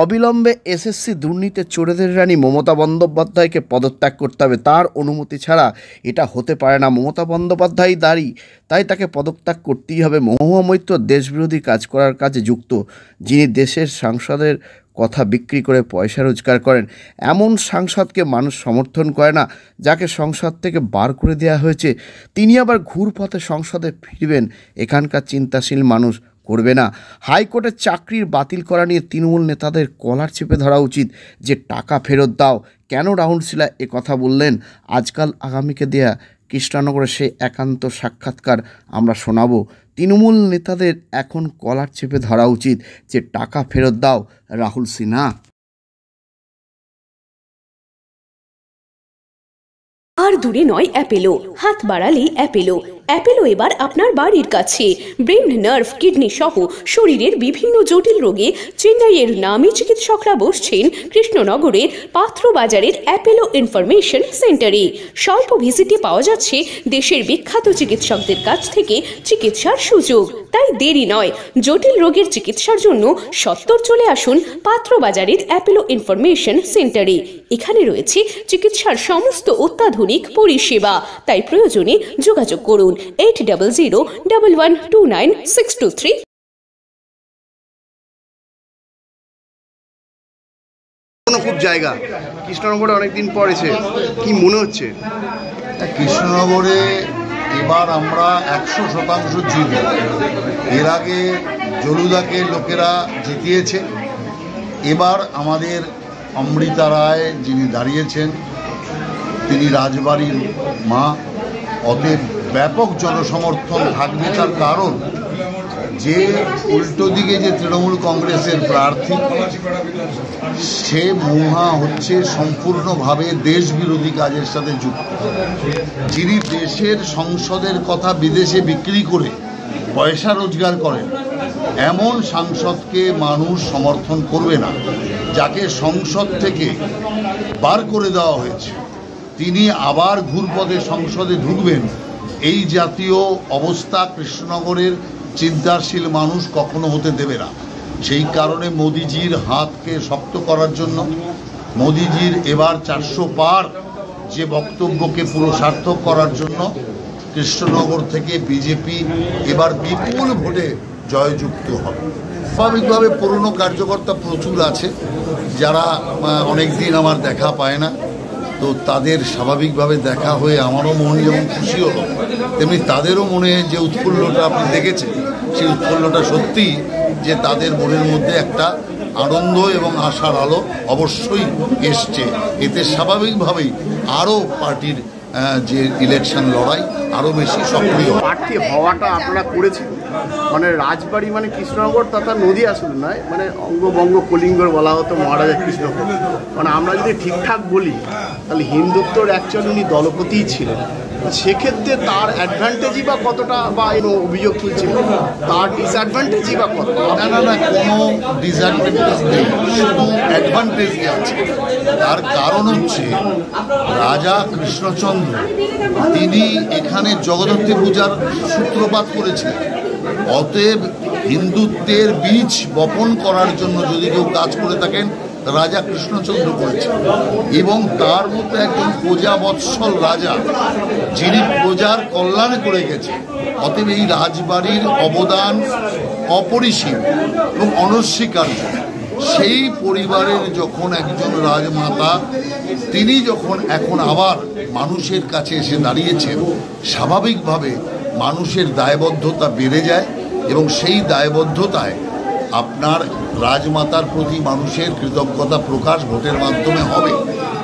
অবিলম্বে এসএসসি দুর্নীতির চোরেদের রানী মমতা বন্দ্যোপাধ্যায়কে পদত্যাগ করতে হবে। তার অনুমতি ছাড়া এটা হতে পারে না। মমতা বন্দ্যোপাধ্যায় দাঁড়ি, তাই তাকে পদত্যাগ করতেই হবে। মহুয়া মৈত্র দেশবিরোধী কাজ করার কাজে যুক্ত, যিনি দেশের সাংসদের কথা বিক্রি করে পয়সা রোজগার করেন। এমন সাংসদকে মানুষ সমর্থন করে না, যাকে সংসদ থেকে বার করে দেওয়া হয়েছে। তিনি আবার ঘুরপথে সংসদে ফিরবেন, এখানকার চিন্তাশীল মানুষ করবে না। হাইকোর্টের চাকরির বাতিল করা নিয়ে তৃণমূল নেতাদের কলার চেপে ধরা উচিত, যে টাকা ফেরত দাও। কেন রাহুল সিনহা এ কথা বললেন, আজকাল আগামীকে দেয়া কৃষ্ণনগরের সেই একান্ত সাক্ষাৎকার আমরা শোনাবো। তৃণমূল নেতাদের এখন কলার চেপে ধরা উচিত, যে টাকা ফেরত দাও রাহুল সিনহা। আর দূরে নয় অ্যাপেলো, হাত বাড়ালেই অ্যাপেলো। অ্যাপেলো এবার আপনার বাড়ির কাছে। ব্রেন, নার্ভ, কিডনি সহ শরীরের বিভিন্ন জটিল রোগে চেন্নাইয়ের নামী চিকিৎসকরা বসছেন কৃষ্ণনগরের পাত্রবাজারের অ্যাপেলো ইনফরমেশন সেন্টারে। স্বল্প ভিজিটে পাওয়া যাচ্ছে দেশের বিখ্যাত চিকিৎসকদের কাছ থেকে চিকিৎসার সুযোগ। তাই দেরি নয়, জটিল রোগের চিকিৎসার জন্য সত্বর চলে আসুন পাত্রবাজারের অ্যাপেলো ইনফরমেশন সেন্টারে। এখানে রয়েছে চিকিৎসার সমস্ত অত্যাধুনিক পরিষেবা। তাই প্রয়োজনে যোগাযোগ করুন 8001129623। খুব জায়গা কৃষ্ণনগরে অনেকদিন পর এসে কি মনে হচ্ছে? কৃষ্ণনগরে এবার আমরা 100% জিতব। এর আগে জলুদাকে লোকেরা জিতিয়েছে, এবার আমাদের অমৃতা রায় যিনি দাঁড়িয়েছেন তিনি রাজবাড়ির মা, অতএব ব্যাপক জনসমর্থন থাকবে। তার কারণ যে উল্টো দিকে যে তৃণমূল কংগ্রেসের প্রার্থী, সে মহুয়া হচ্ছে সম্পূর্ণভাবে দেশ বিরোধী কাজের সাথে যুক্ত। যিনি দেশের সংসদের কথা বিদেশে বিক্রি করে পয়সা রোজগার করেন, এমন সাংসদকে মানুষ সমর্থন করবে না। যাকে সংসদ থেকে বার করে দেওয়া হয়েছে, তিনি আবার ঘুরপথে সংসদে ঢুকবেন, এই জাতীয় অবস্থা কৃষ্ণনগরের চিন্তাশীল মানুষ কখনো হতে দেবে না। সেই কারণে মোদিজির হাতকে শক্ত করার জন্য, মোদিজির এবার 400 পার যে বক্তব্যকে পুরো সার্থক করার জন্য কৃষ্ণনগর থেকে বিজেপি এবার বিপুল ভোটে জয়যুক্ত হবে। স্বাভাবিকভাবে পুরনো কার্যকর্তা প্রচুর আছে, যারা অনেক দিন আমার দেখা পায় না, তো তাদের স্বাভাবিকভাবে দেখা হয়ে আমারও মন যেমন খুশি হলো, তেমনি তাদেরও মনে যে উৎফুল্লটা আপনি দেখেছেন, সেই উৎফুল্লটা সত্যিই যে তাদের মনের মধ্যে একটা আনন্দ এবং আশার আলো অবশ্যই এসছে। এতে স্বাভাবিকভাবেই আরও পার্টির যে ইলেকশন লড়াই আরও বেশি সক্রিয়। প্রার্থী হওয়াটা আপনারা করেছেন, মানে রাজবাড়ি মানে কৃষ্ণনগর তথা নদী আসলে নয়, মানে অঙ্গবঙ্গ কলিঙ্গর বলা হতো মহারাজা কৃষ্ণনগর। মানে আমরা যদি ঠিকঠাক বলি তাহলে হিন্দুত্বর অ্যাকচুয়ালি উনি দলপতিই ছিলেন। সেক্ষেত্রে তার অ্যাডভান্টেজই বা কতটা, বা অভিযোগ তুলছে তার ডিসঅ্যাডভান্টেজই বা কত? না না না, কোনো ডিসঅ্যাডভান্টেজ নেই, শুধু অ্যাডভান্টেজই আছে। তার কারণ হচ্ছে রাজা কৃষ্ণচন্দ্র তিনি এখানে জগদ্ধাত্রী পূজার সূত্রপাত করেছিলেন। অতএব হিন্দুত্বের বীজ বপন করার জন্য যদি কেউ কাজ করে থাকেন, রাজা কৃষ্ণচন্দ্র করেছেন। এবং তার মধ্যে একজন প্রজাবৎসল রাজা, যিনি প্রজার কল্যাণ করে গেছে। অতএব এই রাজবাড়ির অবদান অপরিসীম এবং অনস্বীকার্য। সেই পরিবারের যখন একজন রাজমাতা, তিনি যখন এখন আবার মানুষের কাছে এসে দাঁড়িয়েছেন, স্বাভাবিকভাবে মানুষের দায়বদ্ধতা বেড়ে যায় এবং সেই দায়বদ্ধতায় আপনার রাজমাতার প্রতি মানুষের কৃতজ্ঞতা প্রকাশ ভোটের মাধ্যমে হবে।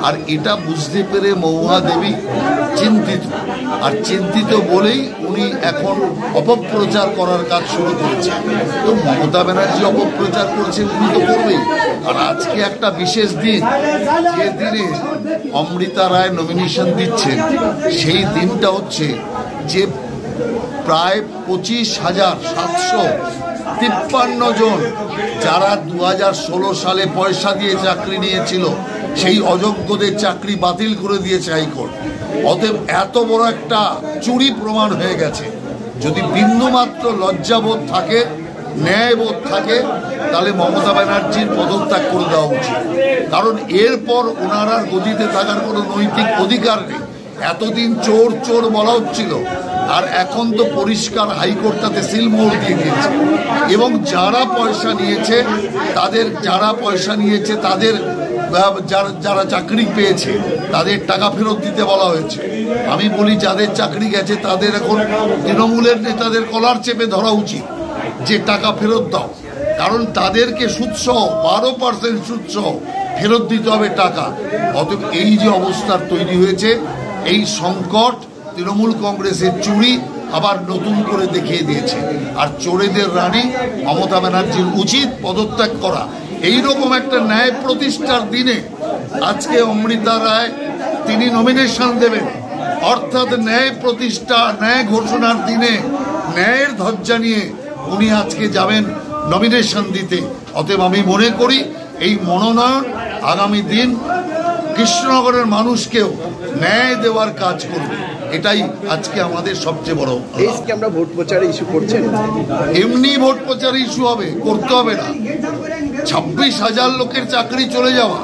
আর এটা বুঝতে পেরে মহুয়া দেবী চিন্তিত, আর চিন্তিত বলেই উনি এখন অপপ্রচার করার কাজ শুরু করেছেন। তো মমতা ব্যানার্জি অপপ্রচার করছেন, উনি তো করবেই। আর আজকে একটা বিশেষ দিন, যে দিনে অমৃতা রায় নমিনেশন দিচ্ছেন, সেই দিনটা হচ্ছে যে প্রায় 25,753 জন যারা 2016 সালে পয়সা দিয়ে চাকরি নিয়েছিল, সেই অযোগ্যদের চাকরি বাতিল করে দিয়েছে হাইকোর্ট। অতএব এত বড় একটা চুরি প্রমাণ হয়ে গেছে। যদি বিন্দুমাত্র লজ্জাবোধ থাকে ন্যায়বোধ থাকে তাহলে মমতা ব্যানার্জির পদত্যাগ করে দেওয়া উচিত। কারণ এরপর ওনার আর গদিতে থাকার কোনো নৈতিক অধিকার নেই। এতদিন চোর চোর বলা হচ্ছিল, আর এখন তো পরিষ্কার হাইকোর্ট তাতে সিলমোহর দিয়ে দিয়েছে। এবং যারা পয়সা নিয়েছে তাদের যারা চাকরি পেয়েছে তাদের টাকা ফেরত দিতে বলা হয়েছে। আমি বলি যাদের চাকরি গেছে তাদের এখন তৃণমূলের নেতাদের কলার চেপে ধরা উচিত যে টাকা ফেরত দাও, কারণ তাদেরকে সুদসহ 12% সুদসহ ফেরত দিতে হবে টাকা। অতএব এই যে অবস্থার তৈরি হয়েছে, এই সংকট তৃণমূল কংগ্রেসের চুরি আবার নতুন করে দেখিয়ে দিয়েছে। আর চোরেদের রানী মমতা ব্যানার্জির উচিত পদত্যাগ করা। এইরকম একটা ন্যায় প্রতিষ্ঠার দিনে আজকে অমৃতা রায় তিনি নমিনেশন দেবেন, অর্থাৎ ন্যায় প্রতিষ্ঠা ন্যায় ঘোষণার দিনে ন্যায়ের ধ্বজা নিয়ে উনি আজকে যাবেন নমিনেশন দিতে। অতএব আমি মনে করি এই মনোনয়ন আগামী দিন কৃষ্ণনগরের মানুষকেও ন্যায় দেওয়ার কাজ করবে। এটাই আজকে আমাদের সবচেয়ে বড়। আমরা ভোট প্রচারে ইস্যু করছেন, এমনি ভোট প্রচারে ইস্যু হবে, করতে হবে না। 26,000 লোকের চাকরি চলে যাওয়া,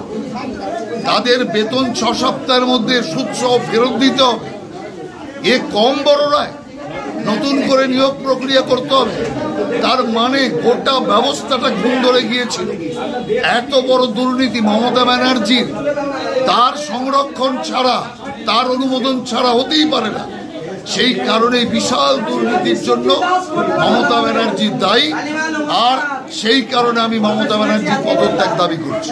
তাদের বেতন 6 সপ্তাহের মধ্যে সুদসহ ফেরত দিতে হবে, এ কম বড় নয়। নতুন করে নিয়োগ প্রক্রিয়া করতে হবে। তার মানে গোটা ব্যবস্থাটা ঘুম ধরে গিয়েছিল। এত বড় দুর্নীতি মমতা ব্যানার্জির, তার সংরক্ষণ ছাড়া, তার অনুমোদন ছাড়া হতেই পারে না। সেই কারণে বিশাল দুর্নীতির জন্য মমতা ব্যানার্জি দায়ী, আর সেই কারণে আমি মমতা ব্যানার্জির পদত্যাগ দাবি করছি।